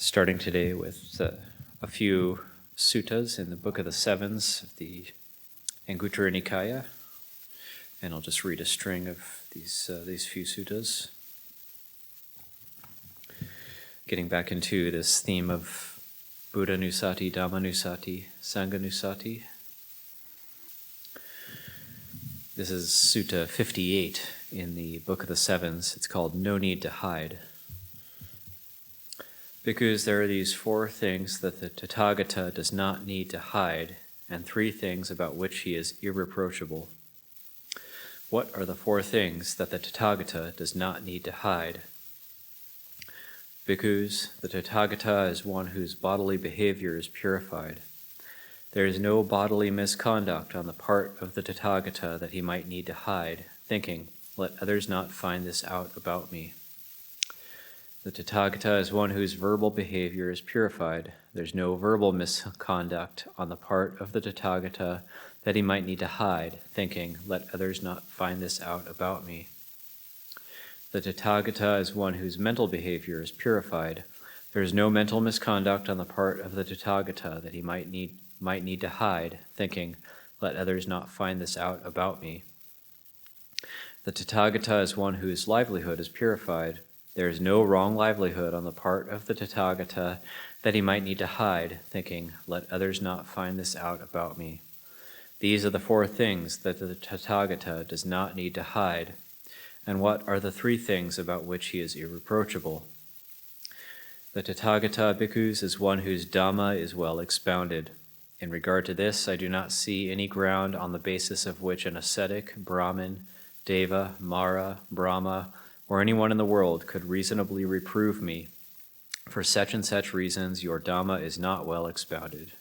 starting today with a few suttas in the Book of the Sevens of the Anguttara Nikaya, and I'll just read a string of these few suttas. Getting back into this theme of Buddha Nusati, Dhamma Nusati, Sangha Nusati. This is Sutta 58 in the Book of the Sevens. It's called No Need to Hide. Because there are these four things that the Tathagata does not need to hide, and three things about which he is irreproachable. What are the four things that the Tathagata does not need to hide? Because the Tathagata is one whose bodily behavior is purified. There is no bodily misconduct on the part of the Tathagata that he might need to hide, thinking, "Let others not find this out about me." The Tathagata is one whose verbal behavior is purified. There's no verbal misconduct on the part of the Tathagata that he might need to hide, thinking, "Let others not find this out about me." The Tathagata is one whose mental behavior is purified. There is no mental misconduct on the part of the Tathagata that he might need to hide, thinking, "Let others not find this out about me." The Tathagata is one whose livelihood is purified. There is no wrong livelihood on the part of the Tathagata that he might need to hide, thinking, "Let others not find this out about me." These are the four things that the Tathagata does not need to hide. And what are the three things about which he is irreproachable? The Tathagata Bhikkhus is one whose dhamma is well expounded. In regard to this, I do not see any ground on the basis of which an ascetic, Brahmin, Deva, Mara, Brahma, or anyone in the world could reasonably reprove me. For such and such reasons, your dhamma is not well expounded.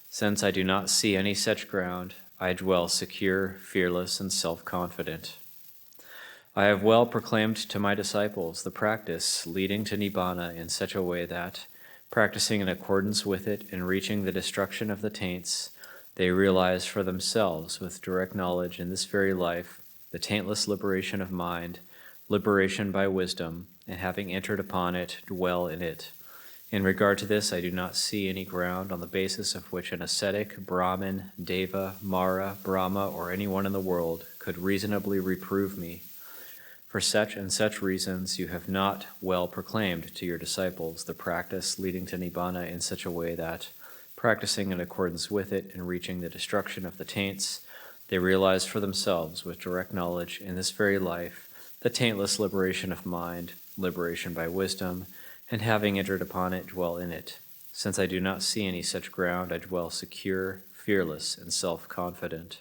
Since I do not see any such ground, I dwell secure, fearless, and self-confident. I have well proclaimed to my disciples the practice leading to Nibbana in such a way that, practicing in accordance with it and reaching the destruction of the taints, they realize for themselves with direct knowledge in this very life the taintless liberation of mind, liberation by wisdom, and having entered upon it, dwell in it. In regard to this, I do not see any ground on the basis of which an ascetic, Brahmin, Deva, Mara, Brahma, or anyone in the world could reasonably reprove me. For such and such reasons, you have not well proclaimed to your disciples the practice leading to Nibbana in such a way that, practicing in accordance with it and reaching the destruction of the taints, they realize for themselves with direct knowledge in this very life the taintless liberation of mind, liberation by wisdom, and having entered upon it, dwell in it. Since I do not see any such ground, I dwell secure, fearless, and self-confident.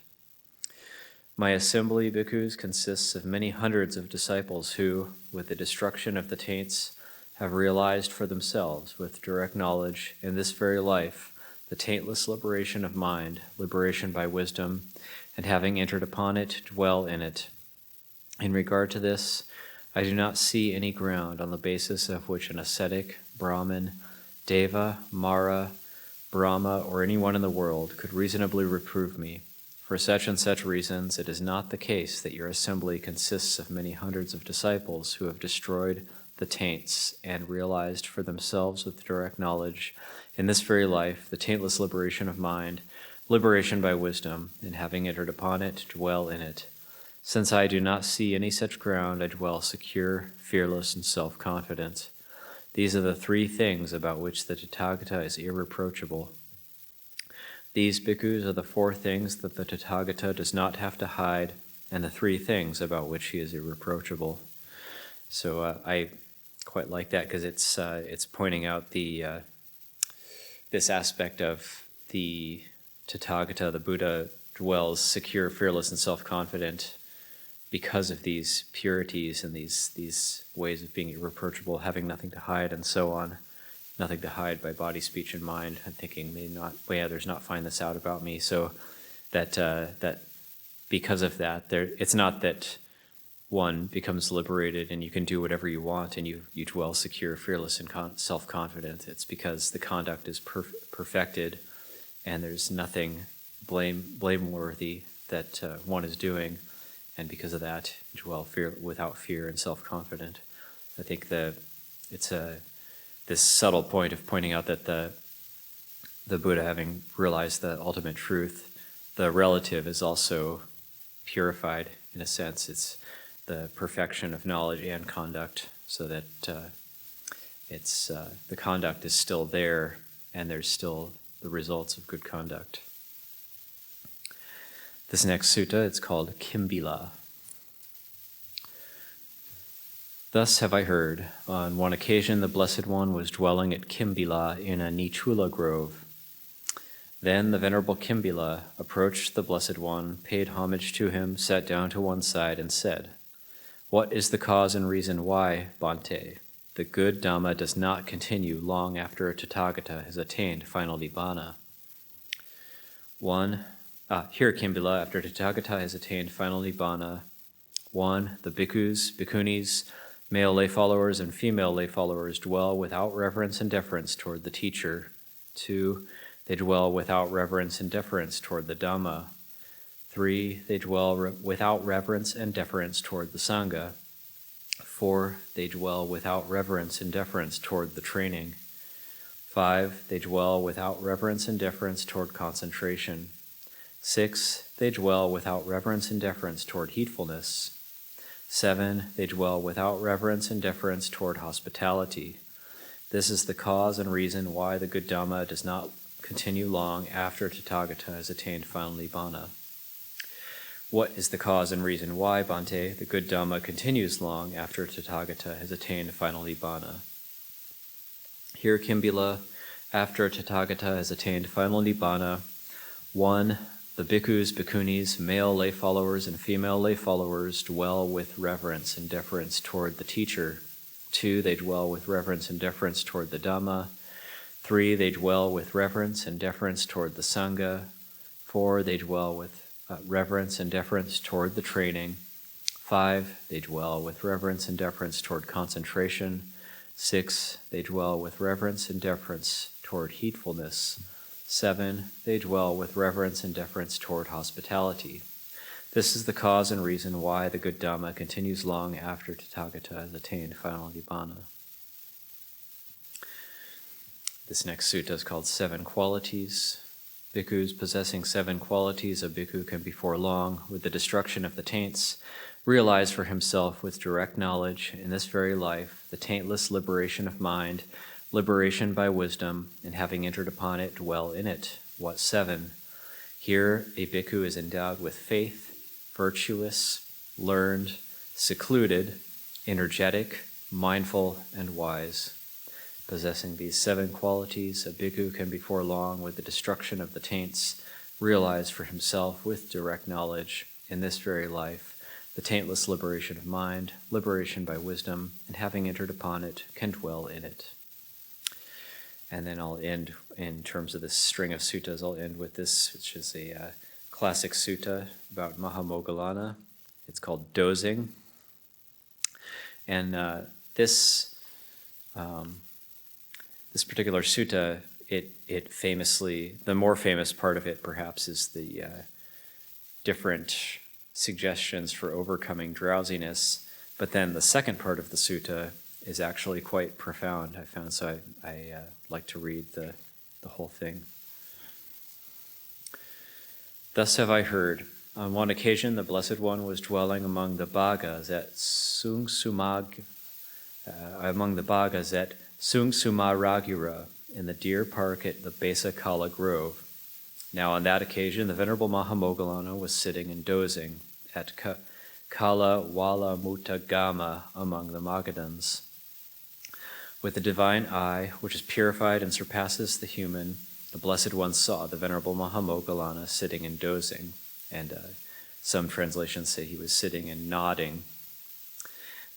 My assembly, bhikkhus, consists of many hundreds of disciples who, with the destruction of the taints, have realized for themselves, with direct knowledge, in this very life, the taintless liberation of mind, liberation by wisdom, and having entered upon it, dwell in it. In regard to this, I do not see any ground on the basis of which an ascetic, Brahmin, Deva, Mara, Brahma, or anyone in the world could reasonably reprove me. For such and such reasons, it is not the case that your assembly consists of many hundreds of disciples who have destroyed the taints and realized for themselves with direct knowledge in this very life the taintless liberation of mind, liberation by wisdom, and having entered upon it, dwell in it. Since I do not see any such ground, I dwell secure, fearless, and self-confident. These are the three things about which the Tathagata is irreproachable. These bhikkhus are the four things that the Tathagata does not have to hide, and the three things about which he is irreproachable. So I quite like that because it's pointing out this aspect of the Tathagata, the Buddha, dwells secure, fearless, and self-confident because of these purities and these ways of being irreproachable, having nothing to hide, and so on. Nothing to hide by body, speech, and mind, and thinking, may others not find this out about me. So that because of that, it's not that one becomes liberated and you can do whatever you want and you dwell secure, fearless, and self-confident. It's because the conduct is perfected and there's nothing blameworthy that one is doing, and because of that, dwell without fear and self-confident. I think it's this subtle point of pointing out that the Buddha, having realized the ultimate truth, the relative is also purified in a sense. It's the perfection of knowledge and conduct, so that the conduct is still there, and there's still the results of good conduct. This next sutta, it's called Kimbila. Thus have I heard, on one occasion the Blessed One was dwelling at Kimbila in a Nichula grove. Then the Venerable Kimbila approached the Blessed One, paid homage to him, sat down to one side, and said, "What is the cause and reason why, Bhante, the good Dhamma does not continue long after a Tathagata has attained final Nibbana?" Here Kimbila, after Tathagata has attained final Nibbana, 1. The bhikkhus, bhikkhunis, male lay followers and female lay followers dwell without reverence and deference toward the teacher. 2. They dwell without reverence and deference toward the Dhamma. 3. They dwell without reverence and deference toward the Sangha. 4. They dwell without reverence and deference toward the training. 5. They dwell without reverence and deference toward concentration. 6. They dwell without reverence and deference toward heedfulness. 7. They dwell without reverence and deference toward hospitality. This is the cause and reason why the good Dhamma does not continue long after Tathagata has attained final Nibbana. What is the cause and reason why, Bhante, the good Dhamma continues long after Tathagata has attained final Nibbana? Here Kimbila, after Tathagata has attained final Nibbana, 1. The bhikkhus, bhikkhunis, male lay followers and female lay followers dwell with reverence and deference toward the teacher. 2. They dwell with reverence and deference toward the Dhamma. 3. They dwell with reverence and deference toward the Sangha. 4. They dwell with reverence and deference toward the training. 5. They dwell with reverence and deference toward concentration. 6. They dwell with reverence and deference toward heedfulness. 7. They dwell with reverence and deference toward hospitality. This is the cause and reason why the good Dhamma continues long after Tathagata has attained final Nibbana. This next sutta is called 7 Qualities. Bhikkhus possessing 7 qualities a bhikkhu can before long, with the destruction of the taints, realize for himself with direct knowledge in this very life the taintless liberation of mind, liberation by wisdom, and having entered upon it, dwell in it. What 7? Here a bhikkhu is endowed with faith, virtuous, learned, secluded, energetic, mindful, and wise. Possessing these 7 qualities, a bhikkhu can before long, with the destruction of the taints, realize for himself with direct knowledge in this very life the taintless liberation of mind, liberation by wisdom, and having entered upon it, can dwell in it. And then I'll end, in terms of this string of suttas, I'll end with this, which is a classic sutta about Mahamoggallana. It's called Dozing. And this particular sutta, it famously, the more famous part of it perhaps is the different suggestions for overcoming drowsiness. But then the second part of the sutta is actually quite profound, I found, so I like to read the whole thing. Thus have I heard. On one occasion, the Blessed One was dwelling among the Bhagas at Sungsumaragura in the deer park at the Besakala Grove. Now on that occasion, the Venerable Mahamoggallana was sitting and dozing at Kala Wala Muttagama among the Magadhans. With the divine eye, which is purified and surpasses the human, the Blessed One saw the Venerable Mahamoggallana sitting and dozing, and some translations say he was sitting and nodding.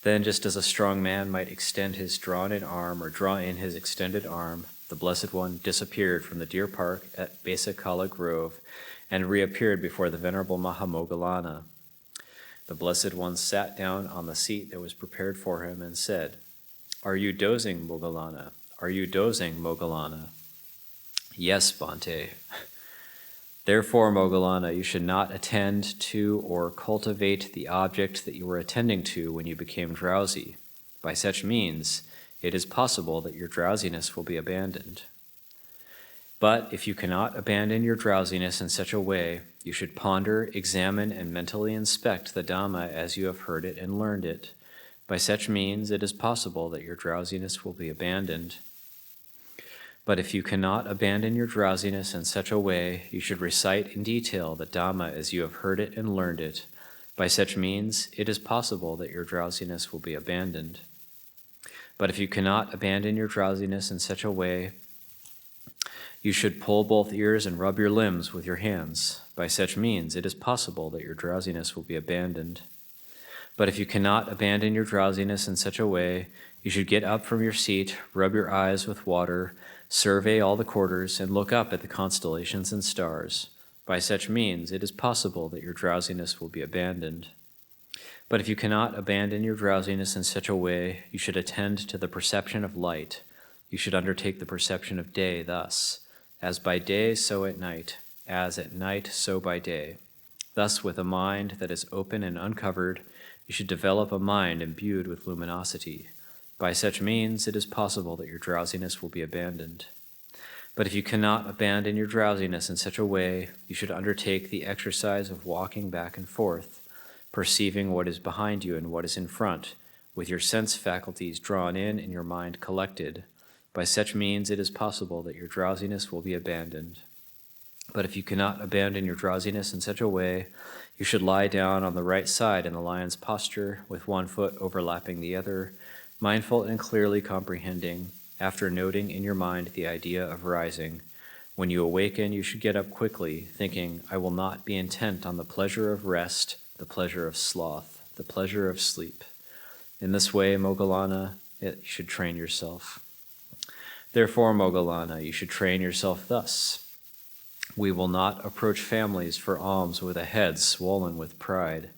Then, just as a strong man might extend his drawn-in arm or draw in his extended arm, the Blessed One disappeared from the deer park at Besakala Grove and reappeared before the Venerable Mahamoggallana. The Blessed One sat down on the seat that was prepared for him and said, "Are you dozing, Moggallana? Are you dozing, Moggallana?" "Yes, Bhante." "Therefore, Moggallana, you should not attend to or cultivate the object that you were attending to when you became drowsy. By such means, it is possible that your drowsiness will be abandoned. But if you cannot abandon your drowsiness in such a way, you should ponder, examine, and mentally inspect the Dhamma as you have heard it and learned it. By such means, it is possible that your drowsiness will be abandoned. But if you cannot abandon your drowsiness in such a way, you should recite in detail the Dhamma as you have heard it and learned it. By such means, it is possible that your drowsiness will be abandoned. But if you cannot abandon your drowsiness in such a way, you should pull both ears and rub your limbs with your hands. By such means, it is possible that your drowsiness will be abandoned. But if you cannot abandon your drowsiness in such a way, you should get up from your seat, rub your eyes with water, survey all the quarters, and look up at the constellations and stars. By such means, it is possible that your drowsiness will be abandoned. But if you cannot abandon your drowsiness in such a way, you should attend to the perception of light. You should undertake the perception of day thus: as by day, so at night; as at night, so by day. Thus, with a mind that is open and uncovered, you should develop a mind imbued with luminosity. By such means, it is possible that your drowsiness will be abandoned. But if you cannot abandon your drowsiness in such a way, you should undertake the exercise of walking back and forth, perceiving what is behind you and what is in front, with your sense faculties drawn in and your mind collected. By such means, it is possible that your drowsiness will be abandoned. But if you cannot abandon your drowsiness in such a way, you should lie down on the right side in the lion's posture, with one foot overlapping the other, mindful and clearly comprehending, after noting in your mind the idea of rising. When you awaken, you should get up quickly, thinking, I will not be intent on the pleasure of rest, the pleasure of sloth, the pleasure of sleep. In this way, Moggallana, you should train yourself. Therefore, Moggallana, you should train yourself thus. We will not approach families for alms with a head swollen with pride.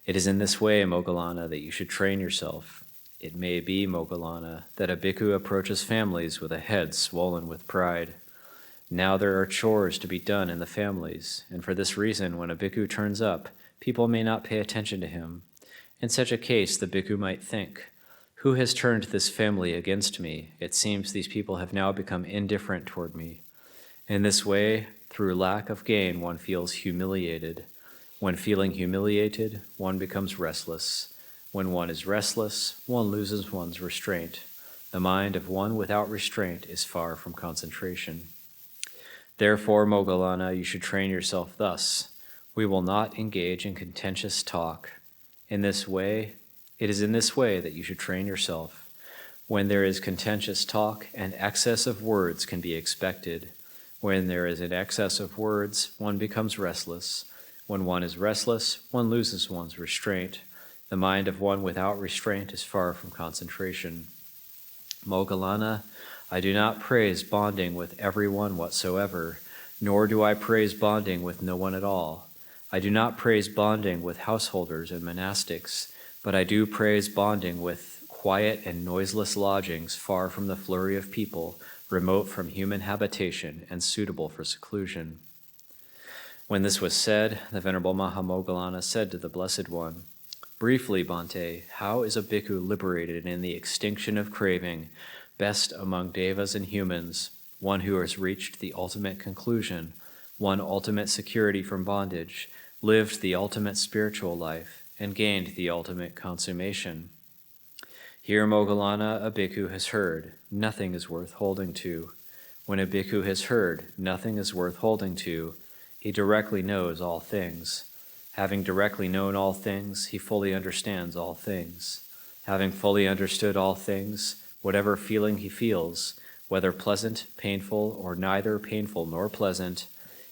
It is in this way, Moggallana, that you should train yourself. It may be, Moggallana, that a bhikkhu approaches families with a head swollen with pride. Now there are chores to be done in the families, and for this reason, when a bhikkhu turns up, people may not pay attention to him. In such a case, the bhikkhu might think, who has turned this family against me? It seems these people have now become indifferent toward me. In this way, through lack of gain, one feels humiliated. When feeling humiliated, one becomes restless. When one is restless, one loses one's restraint. The mind of one without restraint is far from concentration. Therefore, Moggallana, you should train yourself thus. We will not engage in contentious talk. It is in this way that you should train yourself. When there is contentious talk, an excess of words can be expected. When there is an excess of words, one becomes restless. When one is restless, one loses one's restraint. The mind of one without restraint is far from concentration. Moggallana, I do not praise bonding with everyone whatsoever, nor do I praise bonding with no one at all. I do not praise bonding with householders and monastics, but I do praise bonding with quiet and noiseless lodgings far from the flurry of people, remote from human habitation and suitable for seclusion. When this was said, the Venerable Mahamoggallana said to the Blessed One, Briefly, Bhante, how is a bhikkhu liberated in the extinction of craving, best among devas and humans, one who has reached the ultimate conclusion, won ultimate security from bondage, lived the ultimate spiritual life, and gained the ultimate consummation? Here, Moggallana, a bhikkhu has heard, nothing is worth holding to. When a bhikkhu has heard, nothing is worth holding to, he directly knows all things. Having directly known all things, he fully understands all things. Having fully understood all things, whatever feeling he feels, whether pleasant, painful, or neither painful nor pleasant,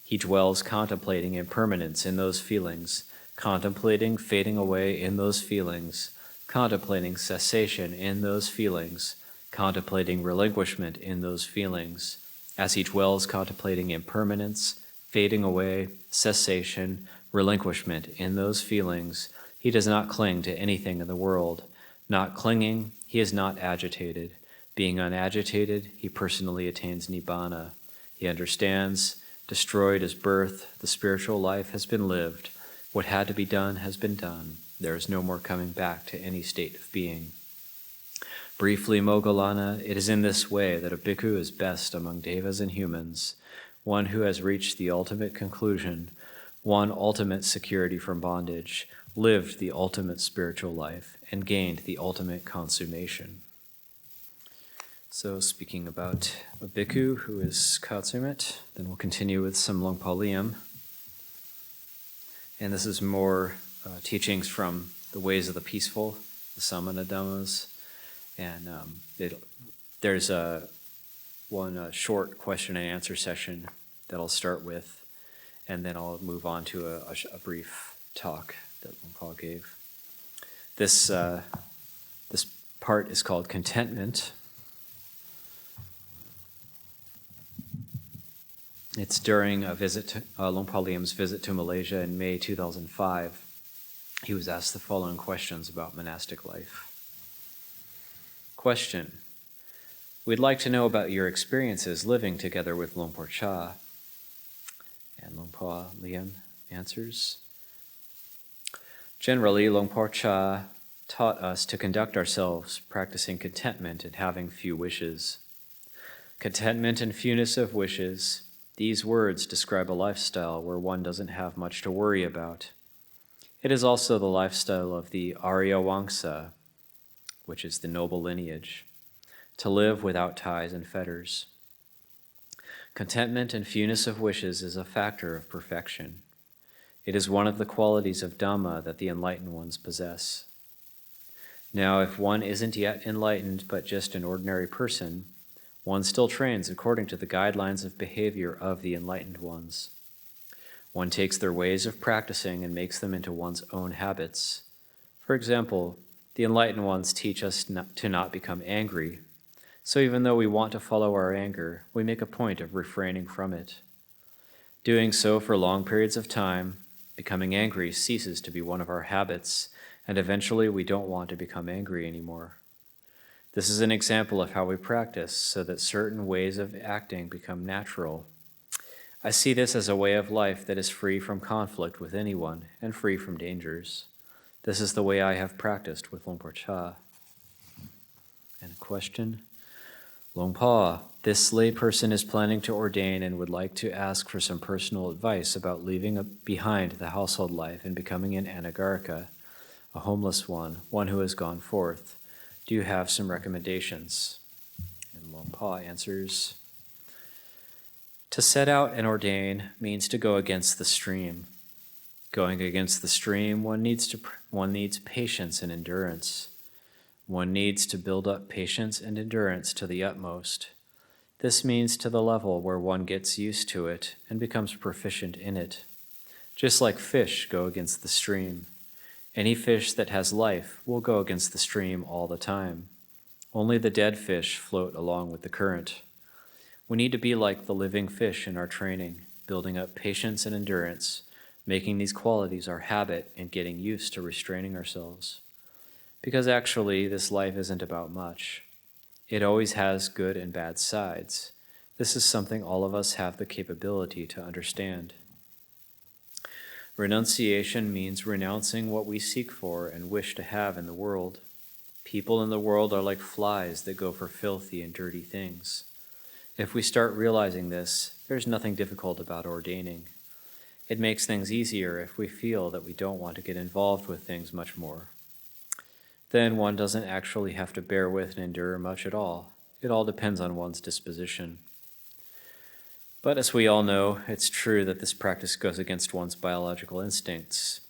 he dwells contemplating impermanence in those feelings, contemplating fading away in those feelings, contemplating cessation in those feelings, contemplating relinquishment in those feelings. As he dwells contemplating impermanence, fading away, cessation, relinquishment in those feelings, he does not cling to anything in the world. Not clinging, he is not agitated. Being unagitated, he personally attains nibbana. He understands, destroyed is birth, the spiritual life has been lived. What had to be done has been done. There is no more coming back to any state of being. Briefly, Moggallana, it is in this way that a bhikkhu is best among devas and humans, one who has reached the ultimate conclusion, won ultimate security from bondage, lived the ultimate spiritual life, and gained the ultimate consummation. So speaking about a bhikkhu who is consummate, then we'll continue with some Longpa Liem. And this is more teachings from the ways of the peaceful, the Samana Dhammas. And there's one short question and answer session that I'll start with, and then I'll move on to a brief talk that Longpa gave. This part is called Contentment. It's during a visit to Longpa Liem's visit to Malaysia in May 2005. He was asked the following questions about monastic life. Question: we'd like to know about your experiences living together with Longpo Cha. And Longpa Liem answers: generally, Longpo Cha taught us to conduct ourselves practicing contentment and having few wishes. Contentment and fewness of wishes, these words describe a lifestyle where one doesn't have much to worry about. It is also the lifestyle of the Arya Wangsa, which is the noble lineage, to live without ties and fetters. Contentment and fewness of wishes is a factor of perfection. It is one of the qualities of Dhamma that the enlightened ones possess. Now, if one isn't yet enlightened but just an ordinary person, one still trains according to the guidelines of behavior of the enlightened ones. One takes their ways of practicing and makes them into one's own habits. For example, the enlightened ones teach us to not become angry. So even though we want to follow our anger, we make a point of refraining from it. Doing so for long periods of time, becoming angry ceases to be one of our habits, and eventually we don't want to become angry anymore. This is an example of how we practice so that certain ways of acting become natural. I see this as a way of life that is free from conflict with anyone and free from dangers. This is the way I have practiced with Longpo Cha. And a question: Longpa, this layperson is planning to ordain and would like to ask for some personal advice about leaving behind the household life and becoming an anagarika, a homeless one who has gone forth. Do you have some recommendations? And Longpa answers: to set out and ordain means to go against the stream. Going against the stream, one needs patience and endurance. One needs to build up patience and endurance to the utmost. This means to the level where one gets used to it and becomes proficient in it. Just like fish go against the stream. Any fish that has life will go against the stream all the time. Only the dead fish float along with the current. We need to be like the living fish in our training, building up patience and endurance, making these qualities our habit and getting used to restraining ourselves. Because actually, this life isn't about much. It always has good and bad sides. This is something all of us have the capability to understand. Renunciation means renouncing what we seek for and wish to have in the world. People in the world are like flies that go for filthy and dirty things. If we start realizing this, there's nothing difficult about ordaining. It makes things easier if we feel that we don't want to get involved with things much more. Then one doesn't actually have to bear with and endure much at all. It all depends on one's disposition. But as we all know, it's true that this practice goes against one's biological instincts.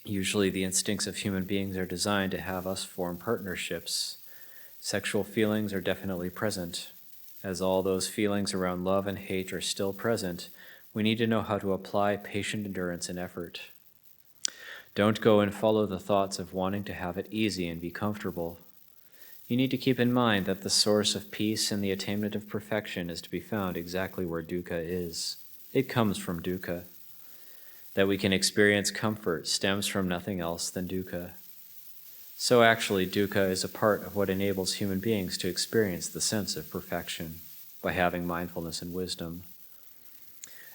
Usually the instincts of human beings are designed to have us form partnerships. Sexual feelings are definitely present. As all those feelings around love and hate are still present, we need to know how to apply patient endurance and effort. Don't go and follow the thoughts of wanting to have it easy and be comfortable. You need to keep in mind that the source of peace and the attainment of perfection is to be found exactly where dukkha is. It comes from dukkha. That we can experience comfort stems from nothing else than dukkha. So actually, dukkha is a part of what enables human beings to experience the sense of perfection by having mindfulness and wisdom.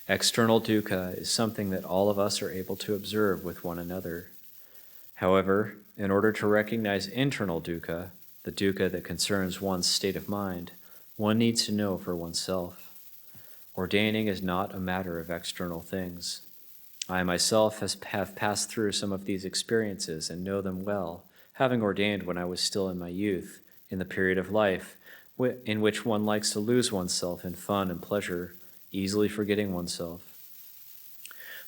External dukkha is something that all of us are able to observe with one another. However, in order to recognize internal dukkha, the dukkha that concerns one's state of mind, one needs to know for oneself. Ordaining is not a matter of external things. I myself have passed through some of these experiences and know them well, having ordained when I was still in my youth, in the period of life in which one likes to lose oneself in fun and pleasure, easily forgetting oneself.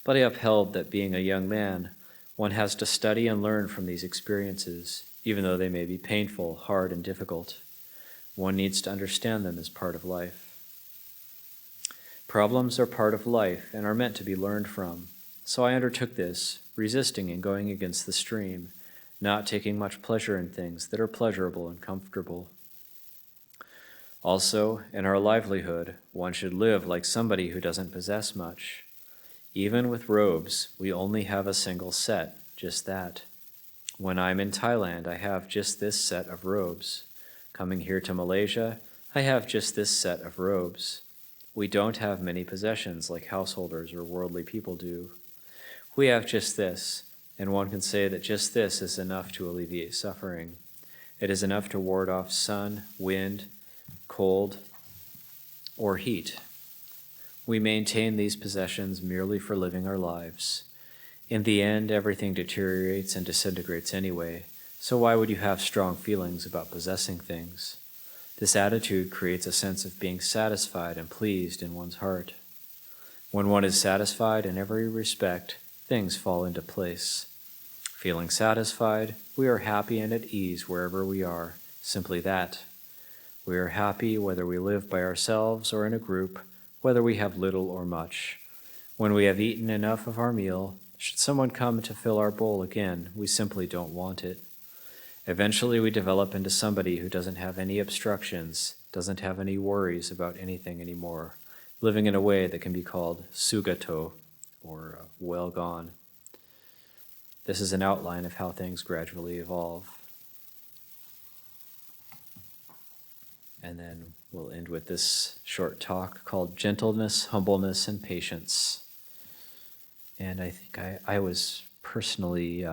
But I upheld that being a young man, one has to study and learn from these experiences, even though they may be painful, hard, and difficult. One needs to understand them as part of life. Problems are part of life and are meant to be learned from. So I undertook this, resisting and going against the stream, not taking much pleasure in things that are pleasurable and comfortable. Also, in our livelihood, one should live like somebody who doesn't possess much. Even with robes, we only have a single set, just that. When I'm in Thailand, I have just this set of robes. Coming here to Malaysia, I have just this set of robes. We don't have many possessions like householders or worldly people do. We have just this, and one can say that just this is enough to alleviate suffering. It is enough to ward off sun, wind, cold, or heat. We maintain these possessions merely for living our lives. In the end, everything deteriorates and disintegrates anyway, so why would you have strong feelings about possessing things? This attitude creates a sense of being satisfied and pleased in one's heart. When one is satisfied in every respect, things fall into place. Feeling satisfied, we are happy and at ease wherever we are, simply that. We are happy whether we live by ourselves or in a group, whether we have little or much. When we have eaten enough of our meal, should someone come to fill our bowl again, we simply don't want it. Eventually we develop into somebody who doesn't have any obstructions, doesn't have any worries about anything anymore, living in a way that can be called sugato, or well gone. This is an outline of how things gradually evolve. And then we'll end with this short talk called Gentleness, Humbleness, and Patience. And I think I was personally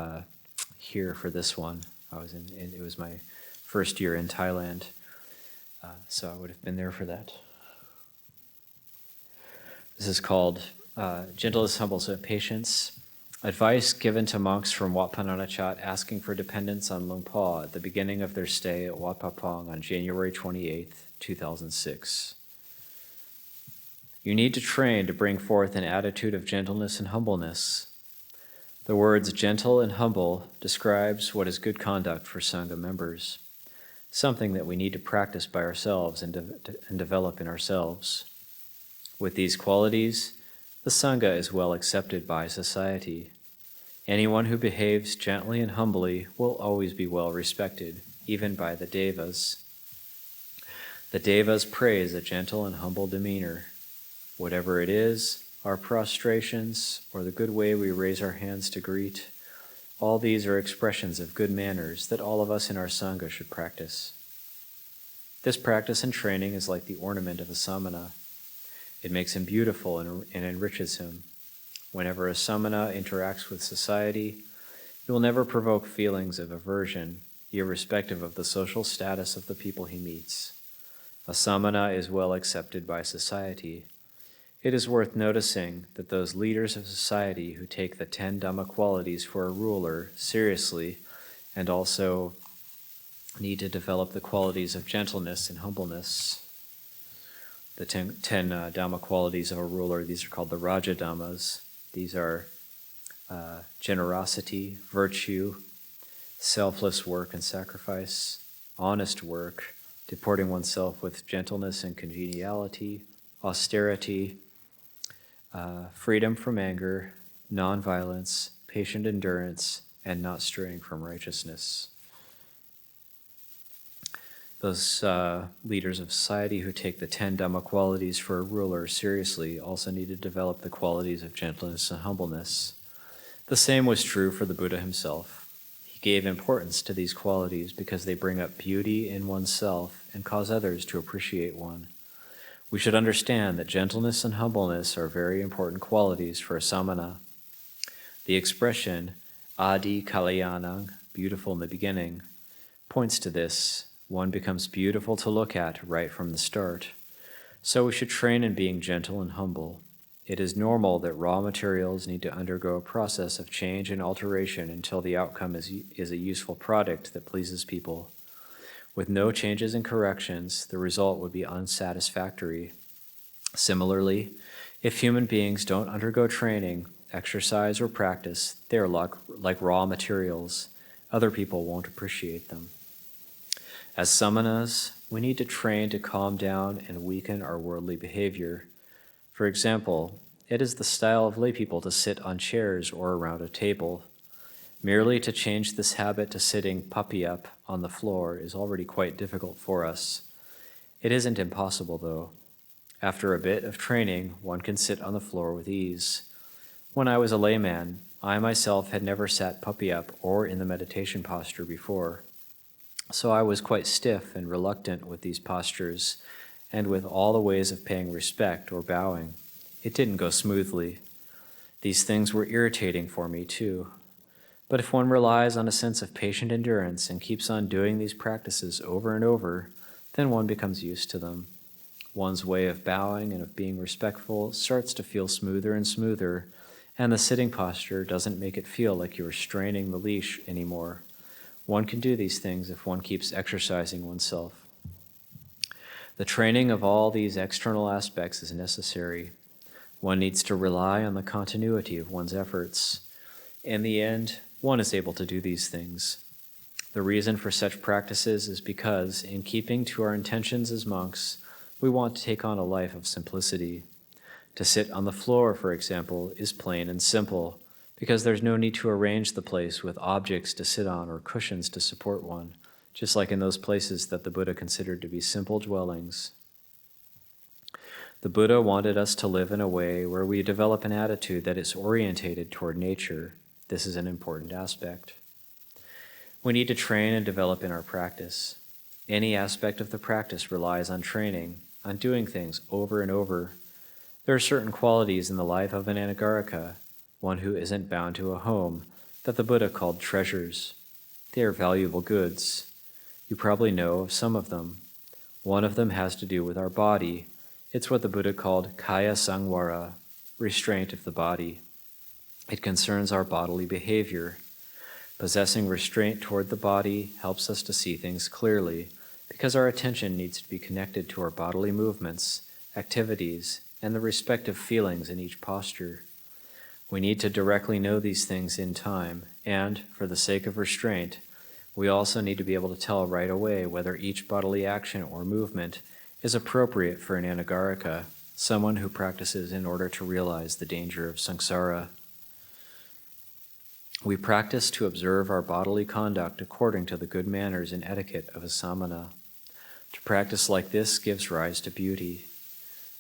here for this one. It was my first year in Thailand, so I would have been there for that. This is called Gentleness, Humbleness, and Patience. Advice given to monks from Wat Pah Nanachat asking for dependence on Luang Por at the beginning of their stay at Wat Pah Pong on January 28, 2006. You need to train to bring forth an attitude of gentleness and humbleness. The words gentle and humble describes what is good conduct for Sangha members, something that we need to practice by ourselves and develop in ourselves. With these qualities, the Sangha is well accepted by society. Anyone who behaves gently and humbly will always be well respected, even by the Devas. The Devas praise a gentle and humble demeanor. Whatever it is, our prostrations, or the good way we raise our hands to greet, all these are expressions of good manners that all of us in our Sangha should practice. This practice and training is like the ornament of a samana. It makes him beautiful and enriches him. Whenever a samana interacts with society, he will never provoke feelings of aversion, irrespective of the social status of the people he meets. A samana is well accepted by society. It is worth noticing that those leaders of society who take the 10 Dhamma qualities for a ruler seriously and also need to develop the qualities of gentleness and humbleness. The 10 Dhamma qualities of a ruler, these are called the Raja Dhammas. These are generosity, virtue, selfless work and sacrifice, honest work, deporting oneself with gentleness and congeniality, austerity, freedom from anger, non-violence, patient endurance, and not straying from righteousness. Those leaders of society who take the 10 Dhamma qualities for a ruler seriously also need to develop the qualities of gentleness and humbleness. The same was true for the Buddha himself. He gave importance to these qualities because they bring up beauty in oneself and cause others to appreciate one. We should understand that gentleness and humbleness are very important qualities for a samana. The expression Adi Kalayanang, beautiful in the beginning, points to this, one becomes beautiful to look at right from the start. So we should train in being gentle and humble. It is normal that raw materials need to undergo a process of change and alteration until the outcome is a useful product that pleases people. With no changes and corrections, the result would be unsatisfactory. Similarly, if human beings don't undergo training, exercise, or practice, they are like raw materials. Other people won't appreciate them. As samanas, we need to train to calm down and weaken our worldly behavior. For example, it is the style of lay people to sit on chairs or around a table. Merely to change this habit to sitting puppy up on the floor is already quite difficult for us. It isn't impossible, though. After a bit of training, one can sit on the floor with ease. When I was a layman, I myself had never sat puppy up or in the meditation posture before. So I was quite stiff and reluctant with these postures and with all the ways of paying respect or bowing. It didn't go smoothly. These things were irritating for me, too. But if one relies on a sense of patient endurance and keeps on doing these practices over and over, then one becomes used to them. One's way of bowing and of being respectful starts to feel smoother and smoother, and the sitting posture doesn't make it feel like you are straining the leash anymore. One can do these things if one keeps exercising oneself. The training of all these external aspects is necessary. One needs to rely on the continuity of one's efforts. In the end, one is able to do these things. The reason for such practices is because, in keeping to our intentions as monks, we want to take on a life of simplicity. To sit on the floor, for example, is plain and simple, because there's no need to arrange the place with objects to sit on or cushions to support one, just like in those places that the Buddha considered to be simple dwellings. The Buddha wanted us to live in a way where we develop an attitude that is orientated toward nature. This is an important aspect. We need to train and develop in our practice. Any aspect of the practice relies on training, on doing things over and over. There are certain qualities in the life of an anagarika, one who isn't bound to a home, that the Buddha called treasures. They are valuable goods. You probably know of some of them. One of them has to do with our body. It's what the Buddha called kaya sangwara, restraint of the body. It concerns our bodily behavior. Possessing restraint toward the body helps us to see things clearly, because our attention needs to be connected to our bodily movements, activities, and the respective feelings in each posture. We need to directly know these things in time, and, for the sake of restraint, we also need to be able to tell right away whether each bodily action or movement is appropriate for an anagarika, someone who practices in order to realize the danger of samsara. We practice to observe our bodily conduct according to the good manners and etiquette of a samana. To practice like this gives rise to beauty.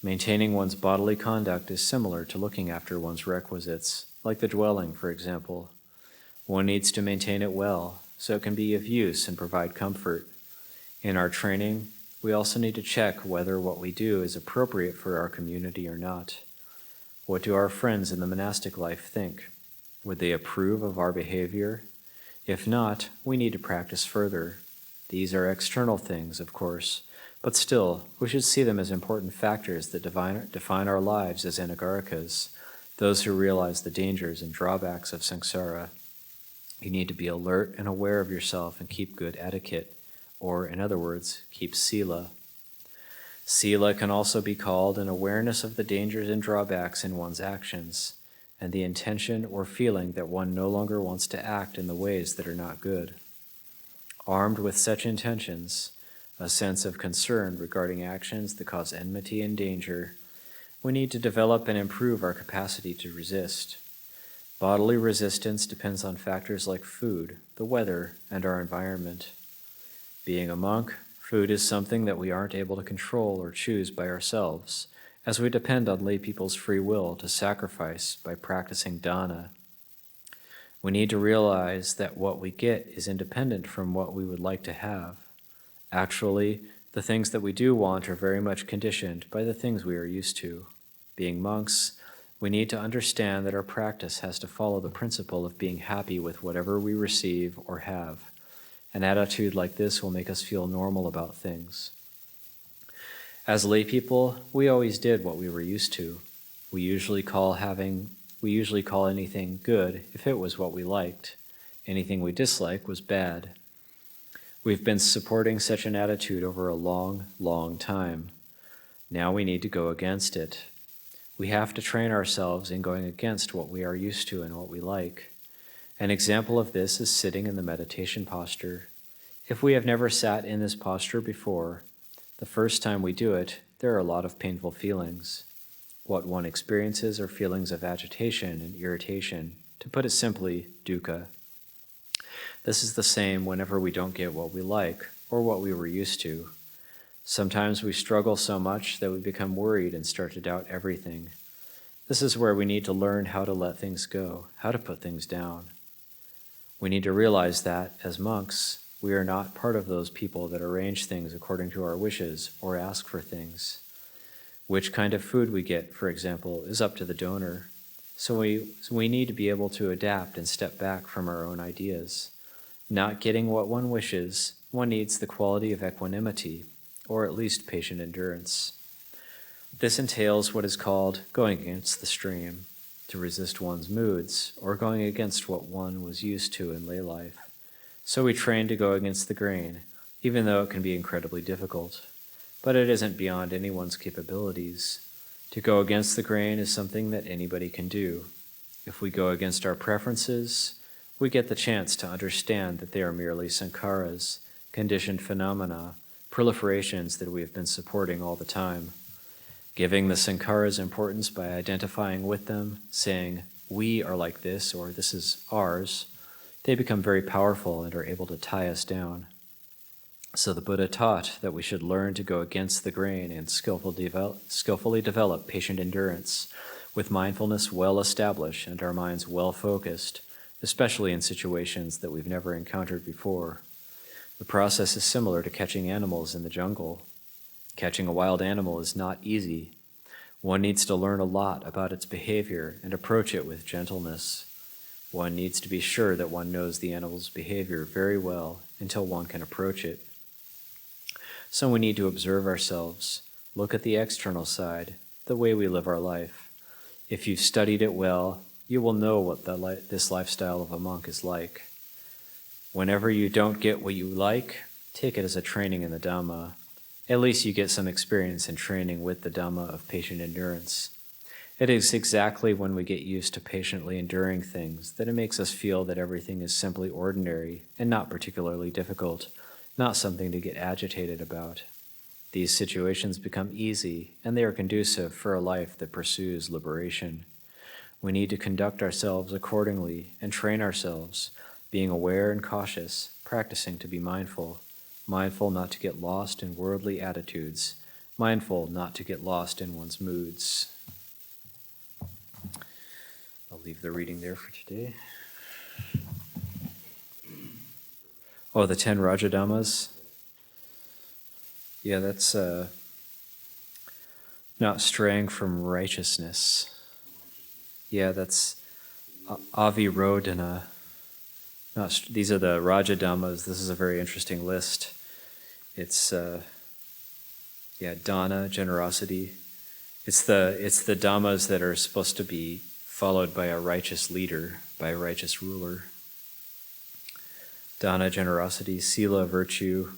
Maintaining one's bodily conduct is similar to looking after one's requisites, like the dwelling, for example. One needs to maintain it well, so it can be of use and provide comfort. In our training, we also need to check whether what we do is appropriate for our community or not. What do our friends in the monastic life think? Would they approve of our behavior? If not, we need to practice further. These are external things, of course, but still, we should see them as important factors that define our lives as anagarikas, those who realize the dangers and drawbacks of samsara. You need to be alert and aware of yourself and keep good etiquette, or, in other words, keep sila. Sila can also be called an awareness of the dangers and drawbacks in one's actions, and the intention or feeling that one no longer wants to act in the ways that are not good. Armed with such intentions, a sense of concern regarding actions that cause enmity and danger, we need to develop and improve our capacity to resist. Bodily resistance depends on factors like food, the weather, and our environment. Being a monk, food is something that we aren't able to control or choose by ourselves, as we depend on lay people's free will to sacrifice by practicing dana. We need to realize that what we get is independent from what we would like to have. Actually, the things that we do want are very much conditioned by the things we are used to. Being monks, we need to understand that our practice has to follow the principle of being happy with whatever we receive or have. An attitude like this will make us feel normal about things. As lay people, we always did what we were used to. We usually call anything good if it was what we liked. Anything we dislike was bad. We've been supporting such an attitude over a long, long time. Now we need to go against it. We have to train ourselves in going against what we are used to and what we like. An example of this is sitting in the meditation posture. If we have never sat in this posture before, the first time we do it, there are a lot of painful feelings. What one experiences are feelings of agitation and irritation, to put it simply, dukkha. This is the same whenever we don't get what we like or what we were used to. Sometimes we struggle so much that we become worried and start to doubt everything. This is where we need to learn how to let things go, how to put things down. We need to realize that, as monks, we are not part of those people that arrange things according to our wishes or ask for things. Which kind of food we get, for example, is up to the donor. So we need to be able to adapt and step back from our own ideas. Not getting what one wishes, one needs the quality of equanimity, or at least patient endurance. This entails what is called going against the stream, to resist one's moods, or going against what one was used to in lay life. So we train to go against the grain, even though it can be incredibly difficult. But it isn't beyond anyone's capabilities. To go against the grain is something that anybody can do. If we go against our preferences, we get the chance to understand that they are merely sankharas, conditioned phenomena, proliferations that we have been supporting all the time. Giving the sankharas importance by identifying with them, saying, we are like this, or this is ours, they become very powerful and are able to tie us down. So the Buddha taught that we should learn to go against the grain and skillfully develop patient endurance, with mindfulness well established and our minds well focused, especially in situations that we've never encountered before. The process is similar to catching animals in the jungle. Catching a wild animal is not easy. One needs to learn a lot about its behavior and approach it with gentleness. One needs to be sure that one knows the animal's behavior very well until one can approach it. So we need to observe ourselves, look at the external side, the way we live our life. If you've studied it well, you will know what this lifestyle of a monk is like. Whenever you don't get what you like, take it as a training in the Dhamma. At least you get some experience in training with the Dhamma of patient endurance. It is exactly when we get used to patiently enduring things that it makes us feel that everything is simply ordinary and not particularly difficult, not something to get agitated about. These situations become easy, and they are conducive for a life that pursues liberation. We need to conduct ourselves accordingly and train ourselves, being aware and cautious, practicing to be mindful, mindful not to get lost in worldly attitudes, mindful not to get lost in one's moods. I'll leave the reading there for today. Oh, the 10 Rajadhammas? Yeah, that's not straying from righteousness. Yeah, that's avirodhana. These are the Rajadhammas. This is a very interesting list. It's dana, generosity. It's the dhammas that are supposed to be followed by a righteous leader, by a righteous ruler. Dana, generosity, sila, virtue,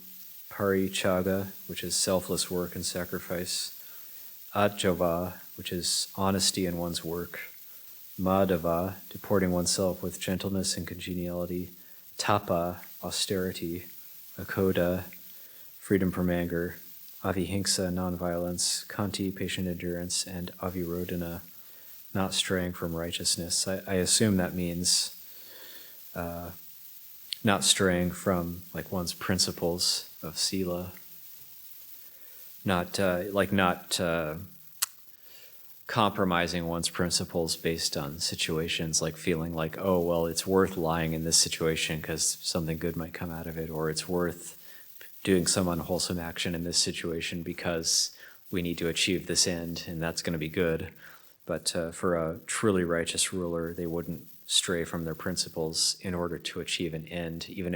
parichaga, which is selfless work and sacrifice, ajava, which is honesty in one's work, madhava, deporting oneself with gentleness and congeniality, tapa, austerity, akoda, freedom from anger, avihingsa, nonviolence, kanti, patient endurance, and avirodhana, not straying from righteousness. I assume that means not straying from like one's principles of sila, not compromising one's principles based on situations, like feeling like, oh, well, it's worth lying in this situation because something good might come out of it, or it's worth doing some unwholesome action in this situation because we need to achieve this end and that's going to be good. But for a truly righteous ruler, they wouldn't stray from their principles in order to achieve an end, even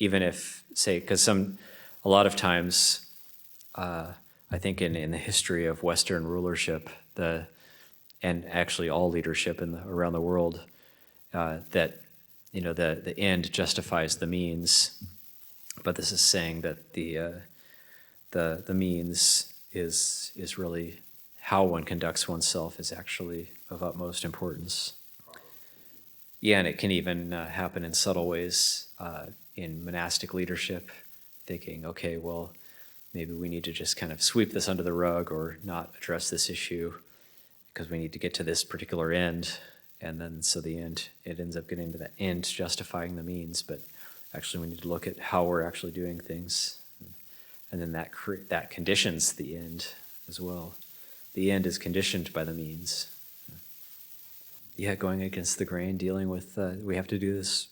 even if, say, because a lot of times, I think in the history of Western rulership, and actually all leadership around the world, that the end justifies the means, but this is saying that the means is really how one conducts oneself is actually of utmost importance. Yeah, and it can even happen in subtle ways in monastic leadership, thinking, okay, well, maybe we need to just kind of sweep this under the rug or not address this issue because we need to get to this particular end. And then so the end, it ends up getting to the end justifying the means, but actually we need to look at how we're actually doing things. And then that conditions the end as well. The end is conditioned by the means. Yeah, going against the grain, dealing with, we have to do this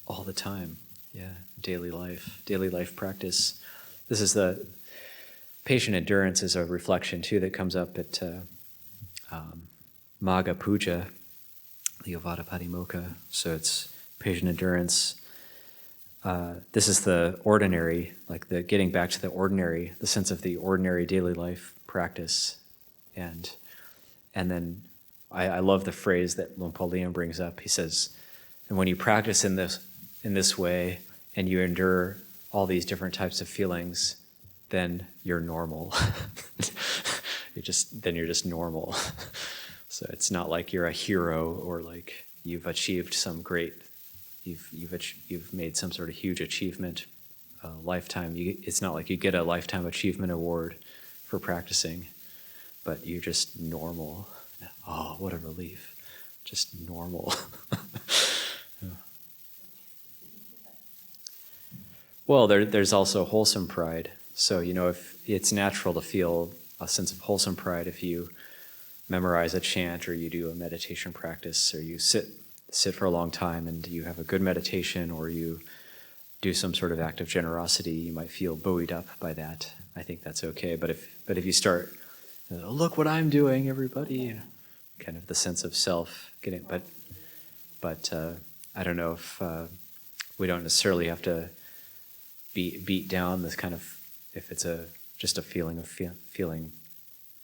all the time. Yeah, daily life practice. This is the patient endurance is a reflection too that comes up at Magga Puja, the Ovada Patimokkha. So it's patient endurance. This is the ordinary, like the getting back to the ordinary, the sense of the ordinary daily life practice. And then I love the phrase that Luang Liem brings up. He says, and when you practice in this way and you endure all these different types of feelings, then you're normal. you're just normal. So it's not like you're a hero or like you've achieved some great, you've made some sort of huge achievement, lifetime. It's not like you get a lifetime achievement award for practicing, but you're just normal. Oh, what a relief. Just normal. Yeah. Well, there's also wholesome pride. So, if it's natural to feel a sense of wholesome pride if you memorize a chant or you do a meditation practice or you sit for a long time and you have a good meditation or you do some sort of act of generosity, you might feel buoyed up by that. I think that's okay. But if you start, look what I'm doing, everybody, kind of the sense of self getting, but I don't know if we don't necessarily have to beat down this kind of, if it's just a feeling of feeling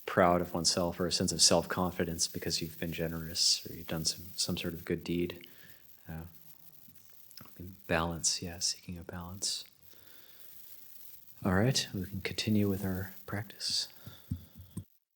proud of oneself or a sense of self-confidence because you've been generous or you've done some sort of good deed. Balance, seeking a balance. All right, we can continue with our practice.